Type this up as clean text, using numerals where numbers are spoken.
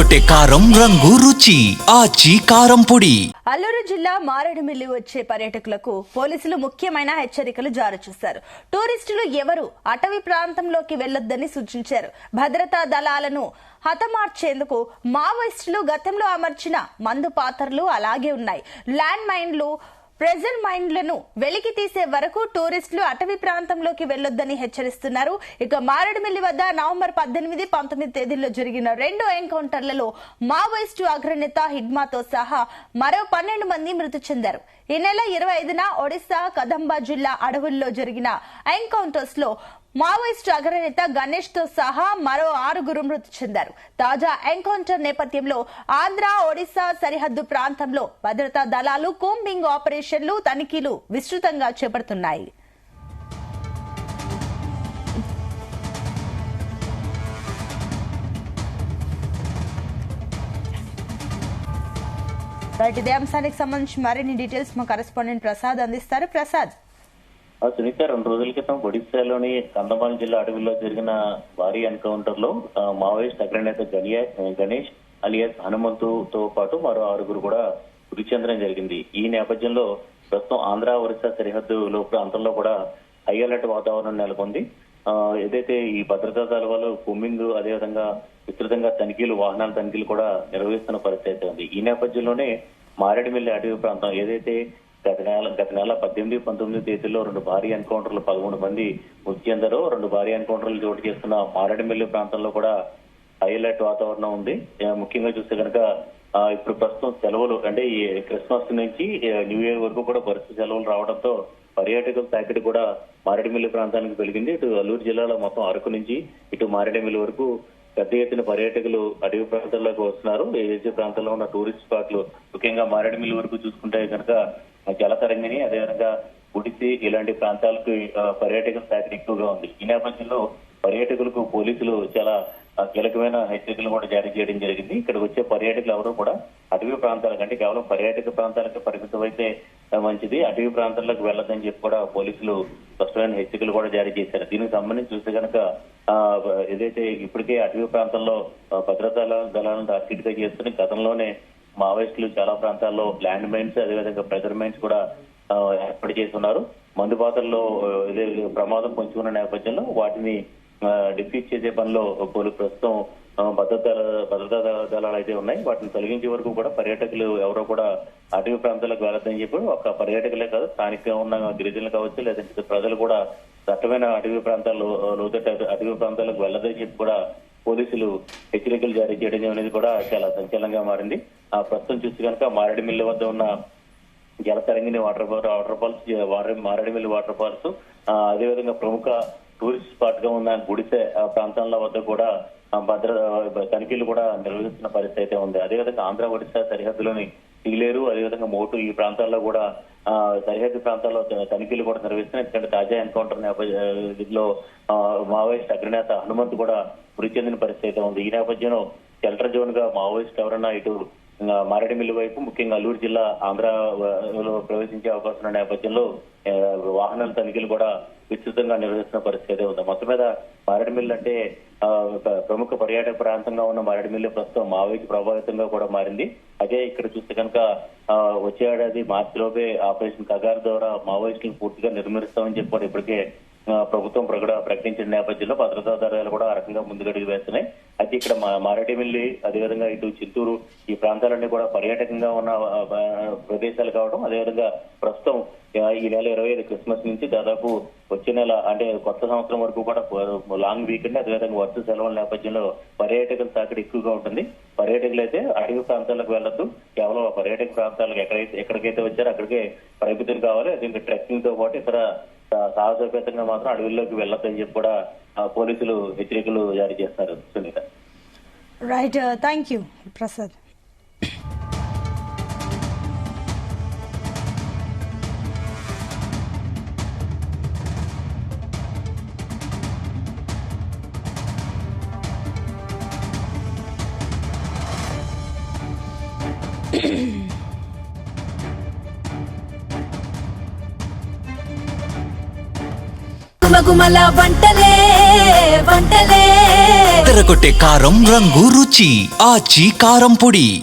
అదరగొట్టే కారం రంగు రుచి ఆచి కారం పొడి. అల్లూరు జిల్లా మారేడుమిల్లి వచ్చే పర్యాటకులకు పోలీసులు ముఖ్యమైన హెచ్చరికలు జారీ చేశారు. టూరిస్టులు ఎవరు అటవీ ప్రాంతంలోకి వెళ్లొద్దని సూచించారు. భద్రతా దళాలను హతమార్చేందుకు మావోయిస్టులు గతంలో అమర్చిన మందు పాత్రలు అలాగే ఉన్నాయి. ల్యాండ్ మైన్లు, ప్రెజర్ మైండ్లను వెలికి తీసే వరకు టూరిస్టులు అటవీ ప్రాంతంలోకి వెళ్లొద్దని హెచ్చరిస్తున్నారు. ఇక మారేడుమిల్లి వద్ద నవంబర్ 18, 19 తేదీల్లో జరిగిన 2 ఎన్కౌంటర్లలో మావోయిస్టు అగ్రనేత హిడ్మాతో సహా మరో 12 మంది మృతి చెందారు. ఈ నెల 25న ఒడిశా కదంబా జిల్లా అడవుల్లో జరిగిన ఎన్కౌంటర్స్ లో మావోయిస్టు అగ్రనేత గణేష్ తో సహా మరో 6 మృతి చెందారు. తాజా ఎన్కౌంటర్ నేపథ్యంలో ఆంధ్ర, ఒడిశా సరిహద్దు ప్రాంతంలో భద్రతా దళాలు కూంబింగ్ ఆపరేషన్లు, తనిఖీలు విస్తృతంగా చేపడుతున్నాయి. ఇదే అంశానికి సంబంధించి మరిన్ని డీటెయిల్స్ మా కరెస్పాండెంట్ ప్రసాద్ అందిస్తారు. ప్రసాద్, సునీత, 2 రోజుల క్రితం ఒడిశాలోని కంధమాల్ జిల్లా అడవిలో జరిగిన భారీ ఎన్కౌంటర్ లో మావోయిస్ట్ అగ్రనేత గణేష్ అలియాస్ హనుమంతుతో పాటు మరో 6 కూడా మృతి చెందడం జరిగింది. ఈ నేపథ్యంలో ప్రస్తుతం ఆంధ్ర, ఒరిస్సా సరిహద్దు ప్రాంతంలో కూడా హై అలర్ట్ వాతావరణం నెలకొంది. ఏదైతే ఈ భద్రతా దళాలు కూంబింగ్, అదేవిధంగా విస్తృతంగా తనిఖీలు, వాహనాల తనిఖీలు కూడా నిర్వహిస్తున్న పరిస్థితి ఉంది. ఈ నేపథ్యంలోనే మారేడుమిల్లి అటవీ ప్రాంతం ఏదైతే గత నెల 18, 19 తేదీల్లో 2 భారీ ఎన్కౌంటర్లు 13 మంది మృతి చెందారో, 2 భారీ ఎన్కౌంటర్లు చోటు చేసుకున్న మారేడుమిల్లి ప్రాంతంలో కూడా హై అలర్ట్ వాతావరణం ఉంది. ముఖ్యంగా చూస్తే కనుక ఇప్పుడు ప్రస్తుతం సెలవులు, అంటే ఈ క్రిస్మస్ నుంచి న్యూ ఇయర్ వరకు కూడా వరుస సెలవులు రావడంతో పర్యాటకుల తాకిడి కూడా మారేడుమిల్లి ప్రాంతానికి పెరిగింది. ఇటు అల్లూరు జిల్లాలో మొత్తం అరకు నుంచి ఇటు మారేడుమిల్లి వరకు పెద్ద ఎత్తున పర్యాటకులు అడవి ప్రాంతాల్లోకి వస్తున్నారు. ఏజెన్సీ ప్రాంతంలో ఉన్న టూరిస్ట్ స్పాట్లు, ముఖ్యంగా మారేడుమిల్లి వరకు చూసుకుంటే కనుక జలతరంగిణి, అదేవిధంగా గుడిసి ఇలాంటి ప్రాంతాలకు పర్యాటకుల తాకిడి ఎక్కువగా ఉంది. ఈ నేపథ్యంలో పర్యాటకులకు పోలీసులు చాలా కీలకమైన హెచ్చరికలు కూడా జారీ చేయడం జరిగింది. ఇక్కడికి వచ్చే పర్యాటకులు ఎవరు కూడా అటవీ ప్రాంతాల కంటే కేవలం పర్యాటక ప్రాంతాలకు పరిమితం అయితే మంచిది, అటవీ ప్రాంతాలకు వెళ్ళదని చెప్పి కూడా పోలీసులు స్పష్టమైన హెచ్చరికలు కూడా జారీ చేశారు. దీనికి సంబంధించి చూస్తే కనుక ఏదైతే ఇప్పటికే అటవీ ప్రాంతంలో భద్రతా దళాలను టార్గెట్ గా చేస్తున్న గతంలోనే మావోయిస్టులు చాలా ప్రాంతాల్లో ల్యాండ్ మైన్స్, అదేవిధంగా ప్రెజర్ మైన్స్ కూడా ఏర్పాటు చేస్తున్నారు. మందు పాత్రల్లో ప్రమాదం పొంచుకున్న నేపథ్యంలో వాటిని డిఫీట్ చేసే పనిలో ప్రస్తుతం భద్రతా దళాలు అయితే ఉన్నాయి. వాటిని తొలగించే వరకు కూడా పర్యాటకులు ఎవరో కూడా అటవీ ప్రాంతాలకు వెళ్ళొద్దని చెప్పి ఒక పర్యాటకులే కాదు, స్థానికంగా ఉన్న గిరిజనులు కావచ్చు, లేదంటే ప్రజలు కూడా దట్టమైన అటవీ ప్రాంతాల్లో, లోతట్టు అటవీ ప్రాంతాలకు వెళ్ళదని చెప్పి కూడా పోలీసులు హెచ్చరికలు జారీ చేయడం అనేది కూడా చాలా సంచలనంగా మారింది. ప్రస్తుతం చూసి కనుక మారేడుమిల్లి వద్ద ఉన్న Jalatarangini waterfalls, Maredumilli waterfalls, అదేవిధంగా ప్రముఖ టూరిస్ట్ స్పాట్ గా ఉన్న గుడిసె ప్రాంతాల వద్ద కూడా తనిఖీలు కూడా నిర్వహిస్తున్న పరిస్థితి అయితే ఉంది. అదేవిధంగా ఆంధ్ర, ఒడిశా సరిహద్దులోని సీలేరు, అదేవిధంగా మోటు ఈ ప్రాంతాల్లో కూడా సరిహద్దు ప్రాంతాల్లో తనిఖీలు కూడా నిర్వహిస్తున్నాయి. ఎందుకంటే తాజా ఎన్కౌంటర్ నేపథ్యంలో మావోయిస్ట్ అగ్రనేత హనుమంత్ కూడా మృతి చెందిన పరిస్థితి అయితే ఉంది. ఈ నేపథ్యంలో షెల్టర్ జోన్ గా మావోయిస్ట్ ఎవరన్నా ఇటు మారేడుమిల్లి వైపు, ముఖ్యంగా అల్లూరు జిల్లా ఆంధ్రలో ప్రవేశించే అవకాశం ఉన్న నేపథ్యంలో వాహనాల తనిఖీలు కూడా విస్తృతంగా నిర్వహిస్తున్న పరిస్థితి ఉంది. మొత్తం మీద మారేడుమిల్లి అంటే ప్రముఖ పర్యాటక ప్రాంతంగా ఉన్న మారేడుమిల్లి ప్రస్తుతం మావోయిస్ట్ ప్రభావితంగా కూడా మారింది. అదే ఇక్కడ చూస్తే కనుక వచ్చే ఏడాది మార్చిలోపే ఆపరేషన్ కగార్ ద్వారా మావోయిస్టులను పూర్తిగా నిర్మూలిస్తామని చెప్పి ఇప్పటికే ప్రభుత్వం ప్రకటించిన నేపథ్యంలో భద్రతా దళాలు కూడా ఆ రకంగా ముందుగడుగు వేస్తున్నాయి. అయితే ఇక్కడ మారేడుమిల్లి, అదేవిధంగా ఇటు చిత్తూరు ఈ ప్రాంతాలన్నీ కూడా పర్యాటకంగా ఉన్న ప్రదేశాలు కావడం, అదేవిధంగా ప్రస్తుతం ఈ నెల 25 క్రిస్మస్ నుంచి దాదాపు వచ్చే నెల అంటే కొత్త సంవత్సరం వరకు కూడా లాంగ్ వీకెండ్, అదేవిధంగా వర్ష సెలవుల నేపథ్యంలో పర్యాటకుల తాకిడి ఎక్కువగా ఉంటుంది. పర్యాటకులు అయితే అటవీ ప్రాంతాలకు వెళ్ళొద్దు, కేవలం పర్యాటక ప్రాంతాలకు ఎక్కడికైతే వచ్చారో అక్కడికే పరిమితులు కావాలి. దీనికి ట్రెక్కింగ్ తో పాటు ఇతర సాహసోపేతంగా మాత్రం అడవుల్లోకి వెళ్ళొద్దని చెప్పి కూడా పోలీసులు హెచ్చరికలు జారీ చేస్తారు. Sunitha, right, thank you Prasad. గుమగుమల వంటలే వంటలే తెరకొట్టే కారం రంగు రుచి ఆచి కారం పొడి.